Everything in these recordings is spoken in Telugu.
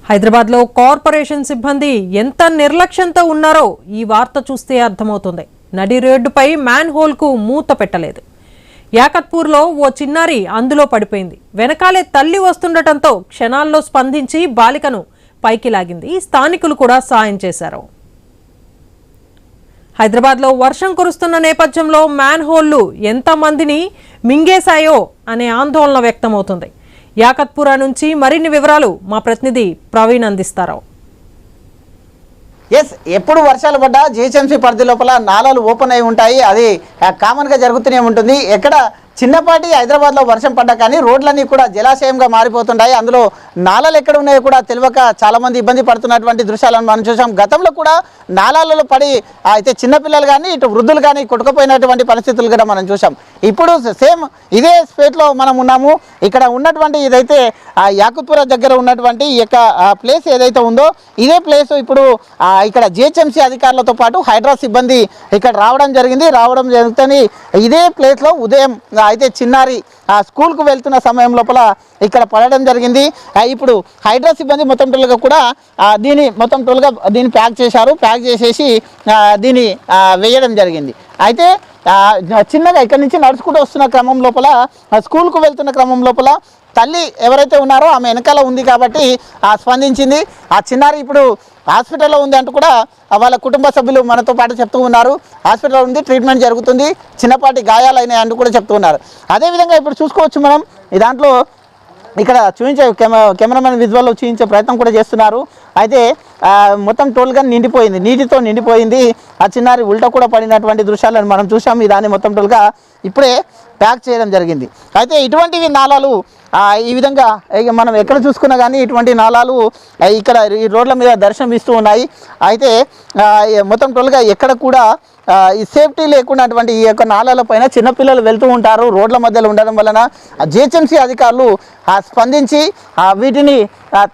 హైదరాబాద్లో కార్పొరేషన్ సిబ్బంది ఎంత నిర్లక్ష్యంతో ఉన్నారో ఈ వార్త చూస్తే అర్థమవుతుంది. నడి రోడ్డుపై మ్యాన్ హోల్కు మూత పెట్టలేదు. యాకత్పూర్లో ఓ చిన్నారి అందులో పడిపోయింది. వెనకాలే తల్లి వస్తుండటంతో క్షణాల్లో స్పందించి బాలికను పైకి లాగింది. స్థానికులు కూడా సాయం చేశారు. హైదరాబాద్లో వర్షం కురుస్తున్న నేపథ్యంలో మ్యాన్ హోల్లు ఎంతమందిని మింగేశాయో అనే ఆందోళన వ్యక్తమవుతుంది. యాకత్పురా నుంచి మరిన్ని వివరాలు మా ప్రతినిధి ప్రవీణ్ అందిస్తారు. ఎప్పుడు వర్షాలు పడ్డా జీహెచ్ఎంసీ పరిధి లోపల నాలాలు ఓపెన్ అయి ఉంటాయి. అది కామన్గా జరుగుతూనే ఉంటుంది. ఎక్కడ చిన్నపాటి హైదరాబాద్లో వర్షం పడ్డా కానీ రోడ్లన్నీ కూడా జలాశయంగా మారిపోతుంటాయి. అందులో నాలాలు ఎక్కడ ఉన్నాయో కూడా తెలియక చాలామంది ఇబ్బంది పడుతున్నటువంటి దృశ్యాలను మనం చూసాం. గతంలో కూడా నాలాలలో పడి అయితే చిన్నపిల్లలు కానీ ఇటు వృద్ధులు కానీ కొట్టుకుపోయినటువంటి పరిస్థితులు కూడా మనం చూసాం. ఇప్పుడు సేమ్ ఇదే స్పేట్లో మనం ఉన్నాము. ఇక్కడ ఉన్నటువంటి ఇదైతే యాకత్పురా దగ్గర ఉన్నటువంటి ఈ యొక్క ప్లేస్ ఏదైతే ఉందో ఇదే ప్లేస్ ఇప్పుడు ఇక్కడ జిహెచ్ఎంసీ అధికారులతో పాటు హైడ్రా సిబ్బంది ఇక్కడ రావడం జరుగుతుంది. ఇదే ప్లేస్లో ఉదయం అయితే చిన్నారి స్కూల్కు వెళ్తున్న సమయం లోపల ఇక్కడ పడడం జరిగింది. ఇప్పుడు హైడ్రా సిబ్బంది మొత్తం టోల్గా కూడా దీన్ని ప్యాక్ చేసేసి దీన్ని వేయడం జరిగింది. అయితే చిన్నగా ఇక్కడి నుంచి నడుచుకుంటూ వస్తున్న క్రమం లోపల స్కూల్కు వెళ్తున్న క్రమం లోపల తల్లి ఎవరైతే ఉన్నారో ఆమె వెనకాల ఉంది కాబట్టి స్పందించింది. ఆ చిన్నారి ఇప్పుడు హాస్పిటల్లో ఉంది అంటూ కూడా వాళ్ళ కుటుంబ సభ్యులు మనతో పాటు చెప్తూ ఉన్నారు. హాస్పిటల్లో ఉంది, ట్రీట్మెంట్ జరుగుతుంది, చిన్నపాటి గాయాలైనాయి అంటూ కూడా చెప్తూ ఉన్నారు. అదేవిధంగా ఇప్పుడు చూసుకోవచ్చు మనం ఈ దాంట్లో ఇక్కడ చూపించే కెమెరామెన్ విజువల్లో చూపించే ప్రయత్నం కూడా చేస్తున్నారు. అయితే మొత్తం టోల్గా నీటితో నిండిపోయింది. ఆ చిన్నారి ఉల్టా కూడా పడినటువంటి దృశ్యాలను మనం చూసాం. దాన్ని మొత్తం టోల్గా ఇప్పుడే ప్యాక్ చేయడం జరిగింది. అయితే ఇటువంటివి నాలాలు ఈ విధంగా మనం ఎక్కడ చూసుకున్నా కానీ ఇటువంటి నాలాలు ఇక్కడ ఈ రోడ్ల మీద దర్శనం ఇస్తూ ఉన్నాయి. అయితే మొత్తం టోల్గా ఎక్కడ కూడా ఈ సేఫ్టీ లేకున్నటువంటి ఈ యొక్క నాలాల పైన చిన్నపిల్లలు వెళ్తూ ఉంటారు. రోడ్ల మధ్యలో ఉండడం వలన జిహెచ్ఎంసీ అధికారులు స్పందించి వీటిని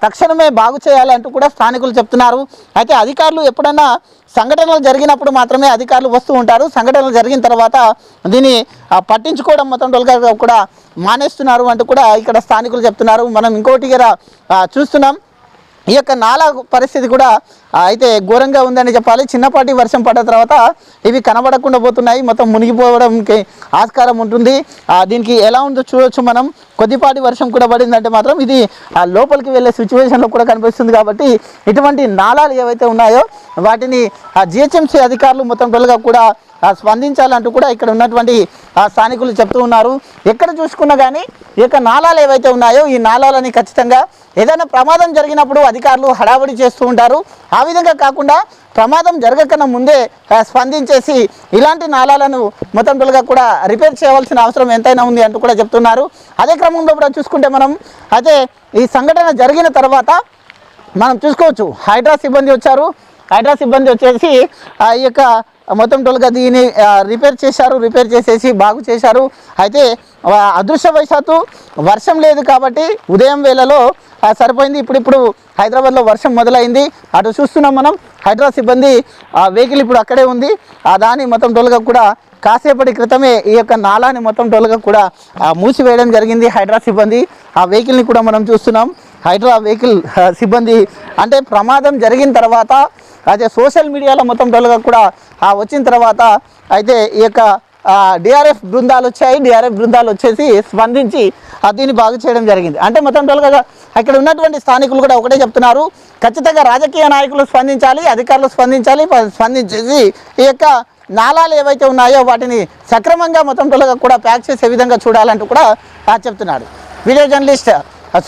తక్షణమే బాగు చేయాలంటూ కూడా స్థానికులు చెప్తున్నారు. అయితే అధికారులు ఎప్పుడన్నా సంఘటనలు జరిగినప్పుడు మాత్రమే అధికారులు వస్తూ ఉంటారు. సంఘటనలు జరిగిన తర్వాత దీన్ని పట్టించుకోవడం మొత్తం టోల్గా కూడా మానేస్తున్నారు అంటూ కూడా ఇక్కడ స్థానికులు చెప్తున్నారు. మనం ఇంకోటి చూస్తున్నాం. ఈ యొక్క నాలా పరిస్థితి కూడా అయితే ఘోరంగా ఉందని చెప్పాలి. చిన్నపాటి వర్షం పడ్డ తర్వాత ఇవి కనబడకుండా పోతున్నాయి. మొత్తం మునిగిపోవడానికి ఆస్కారం ఉంటుంది. దీనికి ఎలా ఉందో చూడొచ్చు మనం. కొద్దిపాటి వర్షం కూడా పడిందంటే మాత్రం ఇది లోపలికి వెళ్ళే సిచ్యువేషన్లో కూడా కనిపిస్తుంది. కాబట్టి ఇటువంటి నాలాలు ఏవైతే ఉన్నాయో వాటిని జిహెచ్ఎంసీ అధికారులు మొత్తం టోల్గా కూడా స్పందించాలంటూ కూడా ఇక్కడ ఉన్నటువంటి స్థానికులు చెప్తూ ఉన్నారు. ఎక్కడ చూసుకున్నా కానీ ఈ యొక్క నాలాలు ఏవైతే ఉన్నాయో ఈ నాలాలని ఖచ్చితంగా ఏదైనా ప్రమాదం జరిగినప్పుడు అధికారులు హడావుడి చేస్తూ ఉంటారు. ఆ విధంగా కాకుండా ప్రమాదం జరగకన్నా ముందే స్పందించేసి ఇలాంటి నాలాలను మొత్తం టోల్గా కూడా రిపేర్ చేయవలసిన అవసరం ఎంతైనా ఉంది అంటూ కూడా చెప్తున్నారు. అదే క్రమంలో కూడా చూసుకుంటే మనం అయితే ఈ సంఘటన జరిగిన తర్వాత మనం చూసుకోవచ్చు హైడ్రా సిబ్బంది వచ్చారు. హైడ్రా సిబ్బంది వచ్చేసి ఈ యొక్క మొత్తం టోల్గా దీన్ని రిపేర్ చేసేసి బాగు చేశారు. అయితే అదృష్టవశాత్తు వర్షం లేదు కాబట్టి ఉదయం వేళలో సరిపోయింది. ఇప్పుడు హైదరాబాద్లో వర్షం మొదలైంది. అటు చూస్తున్నాం మనం. హైడ్రా సిబ్బంది వెహికల్ ఇప్పుడు అక్కడే ఉంది. దాన్ని మొత్తం టోల్గా కూడా కాసేపటి క్రితమే ఈ యొక్క నాలాని మొత్తం టోల్గా కూడా మూసివేయడం జరిగింది హైడ్రా సిబ్బంది. ఆ వెహికల్ని కూడా మనం చూస్తున్నాం. హైడ్రా వెహికల్ సిబ్బంది అంటే ప్రమాదం జరిగిన తర్వాత అయితే సోషల్ మీడియాలో మొత్తం టోల్గా కూడా వచ్చిన తర్వాత అయితే ఈ యొక్క డిఆర్ఎఫ్ బృందాలు వచ్చాయి. డిఆర్ఎఫ్ బృందాలు వచ్చేసి స్పందించి దీన్ని బాగు చేయడం జరిగింది. అంటే మొత్తం టోల్గా ఇక్కడ ఉన్నటువంటి స్థానికులు కూడా ఒకటే చెప్తున్నారు, ఖచ్చితంగా రాజకీయ నాయకులు స్పందించాలి, అధికారులు స్పందించేసి ఈ యొక్క నాలాలు ఏవైతే ఉన్నాయో వాటిని సక్రమంగా మొత్తం టోల్గా కూడా ప్యాక్ చేసే విధంగా చూడాలంటూ కూడా చెప్తున్నాడు. వీడియో జర్నలిస్ట్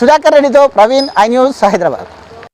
సుధాకర్ రెడ్డితో ప్రవీణ్, ఐ న్యూస్, హైదరాబాద్.